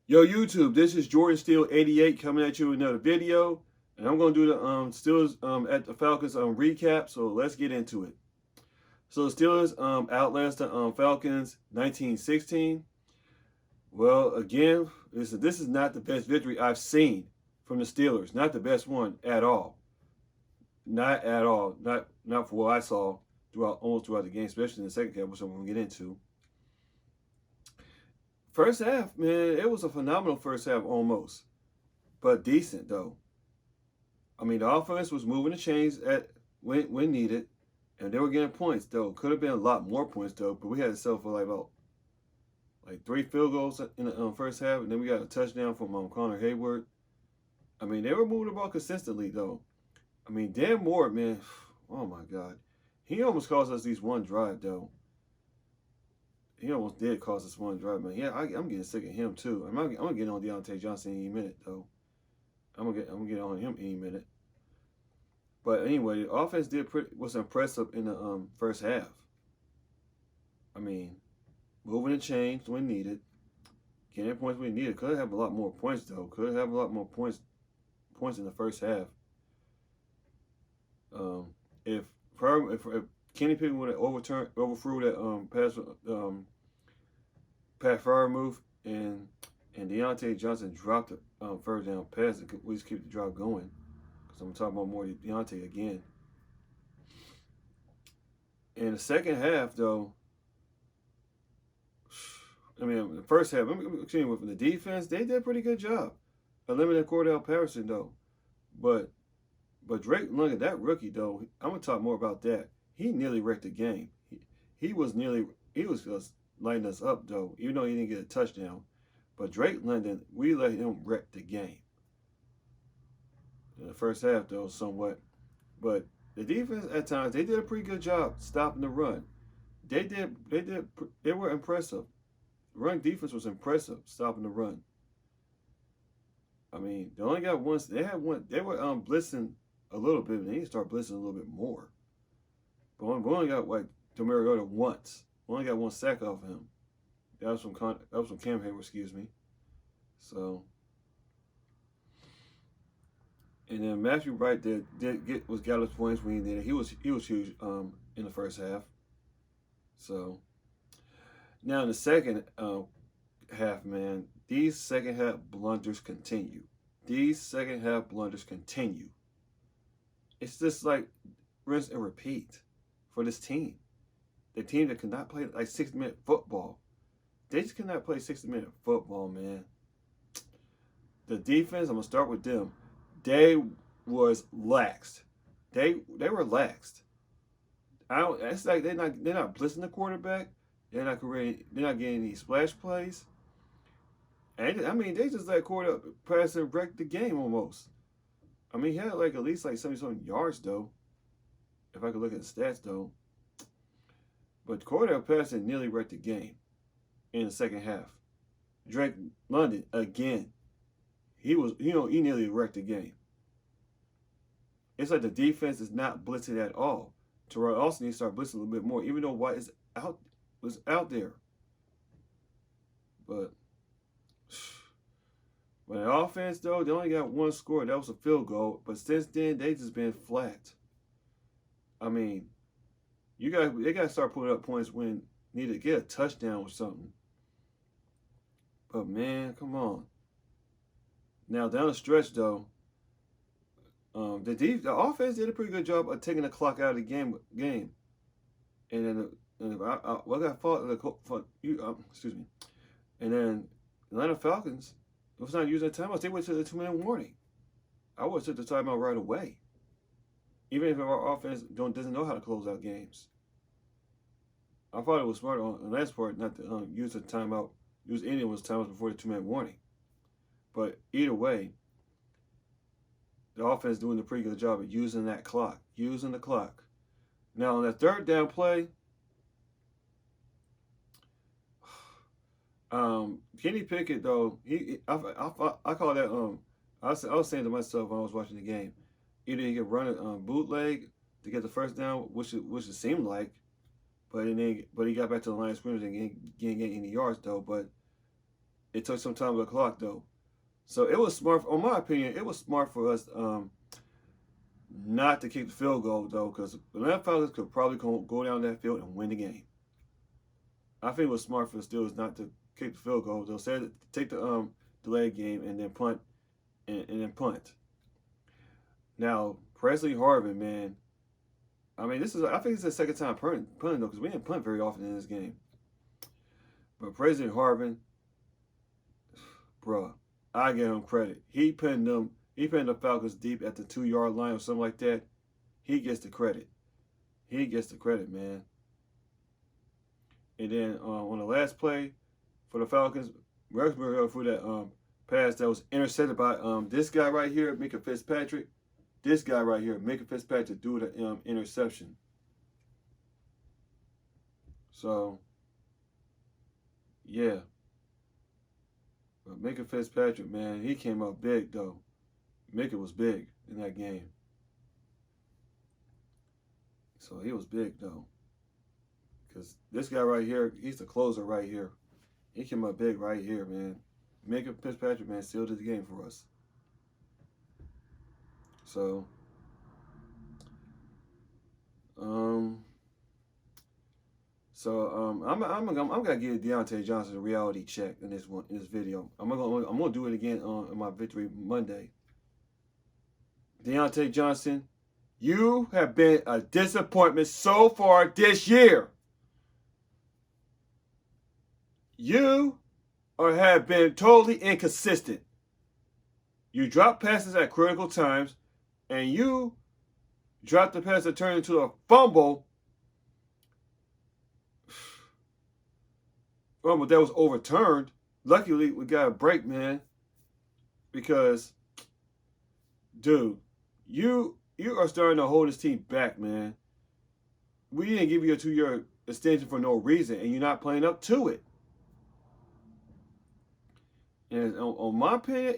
Yo, YouTube, this is Jordan Steele 88 coming at you with another video. And I'm going to do the Steelers at the Falcons recap. So let's get into it. So the Steelers outlast the Falcons 1916. Well, again, this is not the best victory I've seen from the Steelers. Not the best one at all. Not at all. Not for what I saw almost throughout the game, especially in the second half, which I'm going to get into. First half, man, it was a phenomenal first half almost, but decent though. I mean, the offense was moving the chains at when needed, and they were getting points though. Could have been a lot more points though, but we had to settle for like 3 field goals in the first half, and then we got a touchdown from Connor Hayward. I mean, they were moving the ball consistently though. I mean, Dan Moore, man, oh my God, he almost cost us these one drive though. He almost did cost us one drive, man. Yeah, I'm getting sick of him too. I'm gonna get on Deontay Johnson any minute though. I'm gonna get on him any minute. But anyway, the offense was impressive in the first half. I mean, moving the chains when needed, getting points when needed. Could have a lot more points though. Could have a lot more points in the first half. If Kenny Pickett would have overthrew that Pat Farmer move, and Deontay Johnson dropped the first down pass, we just keep the drive going. Because I'm talking about more Deontay again. In the second half, though, I mean, the first half, excuse me, with the defense, they did a pretty good job eliminating Cordell Patterson, though. But Drake London, that rookie, though, I'm gonna talk more about that. He nearly wrecked the game. He was just lighting us up though, even though he didn't get a touchdown. But Drake London, we let him wreck the game in the first half though, somewhat. But the defense at times they did a pretty good job stopping the run. They were impressive. The run defense was impressive, stopping the run. I mean, they only got one. They had one. They were blitzing a little bit, and they need to start blitzing a little bit more. But we only got like Demariota once. We only got one sack off of him. That was from Cam Hayward, excuse me. So, and then Matthew Wright got his points when he did it. He was huge in the first half. So now in the second half, man, these second half blunders continue. It's just like rinse and repeat for this team. The team that cannot play like 60-minute football. They just cannot play 60-minute football, man. The defense, I'm gonna start with them. They was laxed. They were laxed. It's like they're not blitzing the quarterback. They're not getting any splash plays. And I mean, they just let quarterback pass and wreck the game almost. I mean, he had like at least like 70-something yards though. If I could look at the stats though. But Cordell Patterson nearly wrecked the game in the second half. Drake London, again, he nearly wrecked the game. It's like the defense is not blitzing at all. Terrell Austin needs to start blitzing a little bit more, even though White was out there. But when the offense, though, they only got one score. That was a field goal. But since then, they just been flat. I mean, they got to start putting up points when needed to get a touchdown or something. But, man, come on. Now, down the stretch, though, the offense did a pretty good job of taking the clock out of the game. And then excuse me. And then the Atlanta Falcons was not using the timeouts. They went to the 2-minute warning. I would have took the timeout right away. Even if our offense doesn't know how to close out games. I thought it was smart on the last part not to use anyone's timeouts before the 2-minute warning. But either way, the offense is doing a pretty good job of using the clock. Now on that third down play, Kenny Pickett though, I call that I was saying to myself when I was watching the game, either he could run a bootleg to get the first down, which it seemed like, but he got back to the line of scrimmage and didn't get any yards though. But It took some time on the clock though. So it was smart, in my opinion, it was smart for us not to kick the field goal though, because the Atlanta Falcons could probably go down that field and win the game. I think it was smart for the Steelers not to kick the field goal. They'll say take the delayed game and then punt and then punt. Now Presley Harvin, man. I mean, I think it's the second time punting though, because we didn't punt very often in this game. But Presley Harvin, bruh, I give him credit. He pinned the Falcons deep at the 2-yard line or something like that. He gets the credit. He gets the credit, man. And then on the last play for the Falcons, Rexburg for that pass that was intercepted by this guy right here, Micah Fitzpatrick. This guy right here, Micah Fitzpatrick, threw the interception. So, yeah. But Micah Fitzpatrick, man, he came up big, though. Micah was big in that game. So, he was big, though. Because this guy right here, he's the closer right here. He came up big right here, man. Micah Fitzpatrick, man, sealed the game for us. So, I'm gonna give Deontay Johnson a reality check in this video. I'm gonna do it again on my Victory Monday. Deontay Johnson, you have been a disappointment so far this year. You have been totally inconsistent. You drop passes at critical times, and you drop the pass that turned into a fumble. Fumble that was overturned. Luckily, we got a break, man. Because, dude, you are starting to hold this team back, man. We didn't give you a 2-year extension for no reason, and you're not playing up to it. And on my opinion,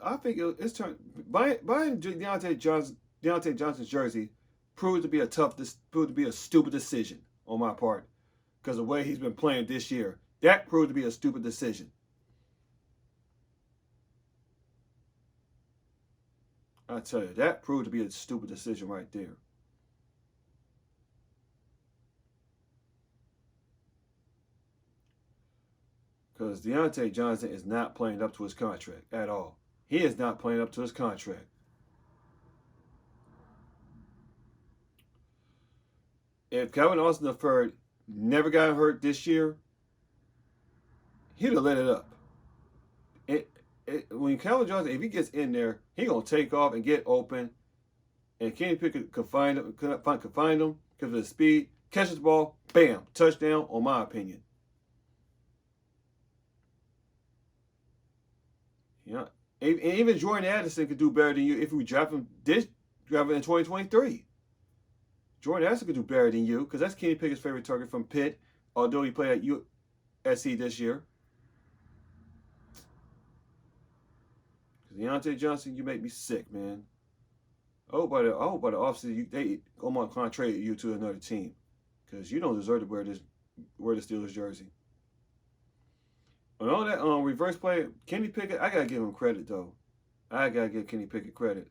I think it's turned. Buying Deontay Johnson's jersey proved to be a stupid decision on my part, because the way he's been playing this year, that proved to be a stupid decision. I tell you, that proved to be a stupid decision right there. Because Deontay Johnson is not playing up to his contract at all. He is not playing up to his contract. If Calvin Austin III never got hurt this year, he'd have let it up. When Calvin Johnson, if he gets in there, he's going to take off and get open. And Kenny Pickett could find him because of his speed. Catches the ball, bam, touchdown, on my opinion. Yeah, and even Jordan Addison could do better than you if we draft him in 2023. Jordan Addison could do better than you because that's Kenny Pickett's favorite target from Pitt, although he played at USC this year. Deontay Johnson, you make me sick, man. Oh, by the offseason, they almost trying to trade you to another team because you don't deserve to wear the Steelers jersey. On all that reverse play, Kenny Pickett, I gotta give him credit though. I gotta give Kenny Pickett credit.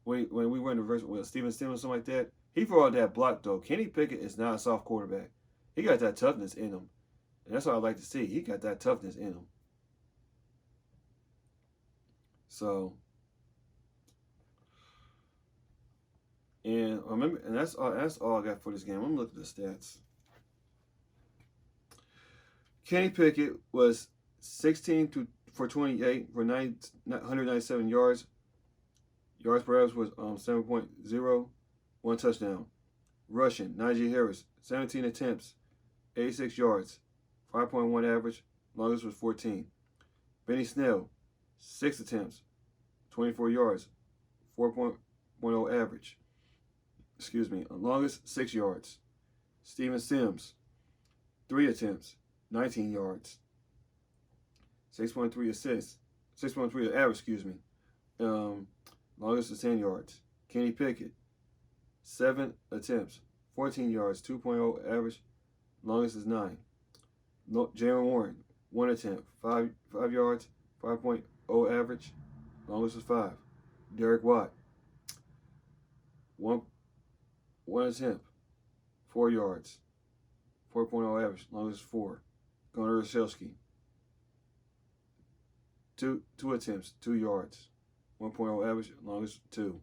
When we were in the reverse with Steven Simmons, something like that, he for all that block though. Kenny Pickett is not a soft quarterback. He got that toughness in him, and that's what I like to see. He got that toughness in him. So, and that's all I got for this game. I'm gonna look at the stats. Kenny Pickett was 16 for 28 for 197 yards. Yards per average was 7.0, 1 touchdown. Rushing, Najee Harris, 17 attempts, 86 yards, 5.1 average. Longest was 14. Benny Snell, 6 attempts, 24 yards, 4.10 average. Longest 6 yards. Steven Sims, 3 attempts, 19 yards, 6.3 assists, 6.3 average, longest is 10 yards. Kenny Pickett, 7 attempts, 14 yards, 2.0 average, longest is 9. Jalen Warren, 1 attempt, 5 yards, 5.0 average, longest was 5. Derek Watt, 1 attempt, 4 yards, 4.0 average, longest was 4. Gunnar Roselski, 2 attempts, 2 yards, 1.0 average, longest 2.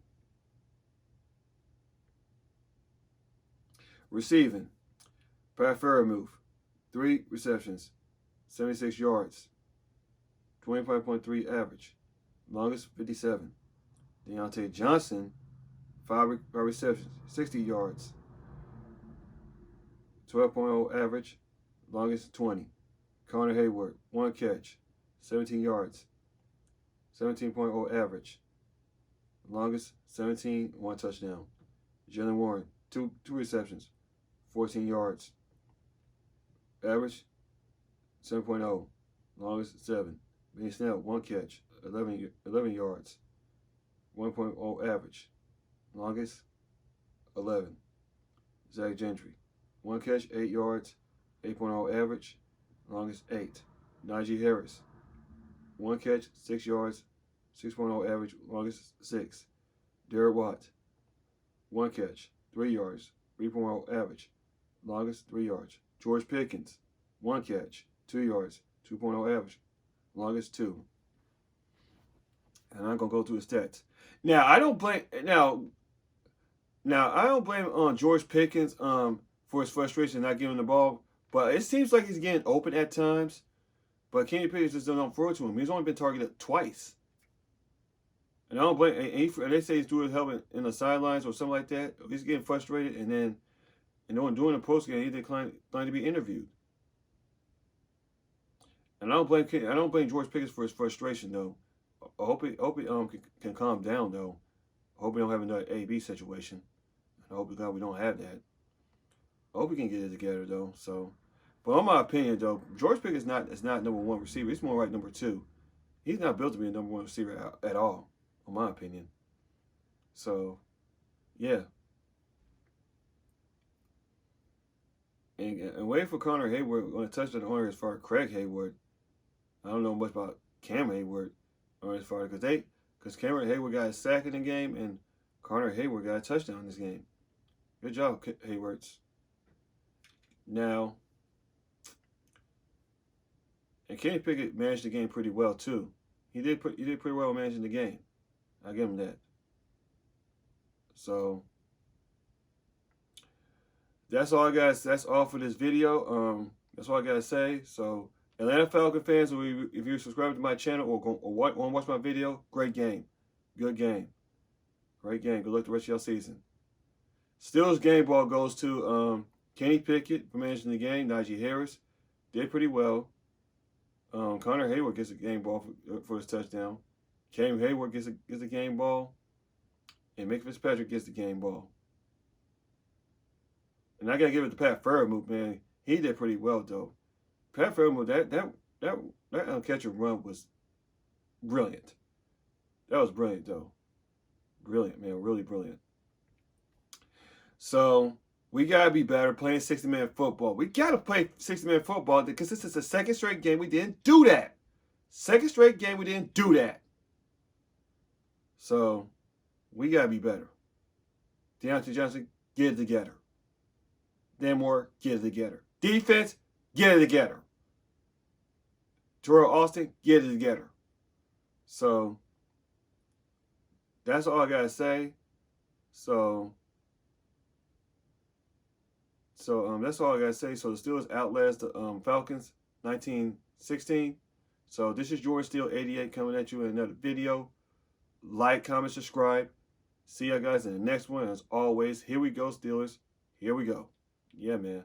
Receiving, Pat Fairmouth, 3 receptions, 76 yards, 25.3 average, longest 57. Deontay Johnson, 5 receptions, 60 yards, 12.0 average, longest 20. Connor Hayward, 1 catch, 17 yards, 17.0 average, longest 17, 1 touchdown. Jalen Warren, 2 receptions, 14 yards, average 7.0, longest 7. Benny Snell, 1 catch, 11 yards, 1.0 average, longest 11. Zach Gentry, 1 catch, 8 yards, 8.0 average, longest 8. Najee Harris, 1 catch, 6 yards, 6.0 average, longest 6. Derek Watt, 1 catch, 3 yards, 3.0 average, longest 3 yards. George Pickens, 1 catch, 2 yards, 2.0 average, longest 2. And I'm gonna go through his stats. Now I don't blame George Pickens for his frustration not giving the ball, but it seems like he's getting open at times. But Kenny Pickens just don't throw it to him. He's only been targeted twice. And I don't blame. And they say he's doing help in the sidelines or something like that. He's getting frustrated, and then during the post game, he declined to be interviewed. And I don't blame George Pickens for his frustration though. I hope he can calm down though. I hope we don't have another AB situation. I hope to God we don't have that. I hope he can get it together though. So, but in my opinion though, George Pickens is not number 1 receiver. He's more like number 2. He's not built to be a number 1 receiver at all, in my opinion. So, yeah. And waiting for Connor Hayward on a touchdown owner as far as Craig Hayward. I don't know much about Cameron Hayward as far because Cameron Hayward got a sack in the game and Connor Hayward got a touchdown in this game. Good job, Haywards. Now, and Kenny Pickett managed the game pretty well too. He did pretty well managing the game. I'll give him that. So that's all I got. That's all for this video. That's all I gotta say. So Atlanta Falcons fans, if you subscribe to my channel or want to watch my video, great game, good game, great game. Good luck the rest of your season. Steelers game ball goes to Kenny Pickett for managing the game. Najee Harris did pretty well. Connor Hayward gets a game ball for his touchdown. Cam Hayward gets a game ball, and Mick Fitzpatrick gets the game ball. And I gotta give it to Pat Fairmouth, man. He did pretty well though. Pat Fairmouth, that catch and run was brilliant. That was brilliant though. Brilliant, man, really brilliant. So we gotta be better playing 60-man football. We gotta play 60-man football because this is the second straight game we didn't do that. Second straight game we didn't do that. So we gotta be better. Deontay Johnson, get it together. Dan Moore, get it together. Defense, get it together. Terrell Austin, get it together. So that's all I gotta say. So that's all I gotta say. So the Steelers outlast the Falcons 19-16. So this is Jordan Steele 88 coming at you in another video. Like, comment, subscribe. See you guys in the next one. As always, here we go, Steelers. Here we go. Yeah, man.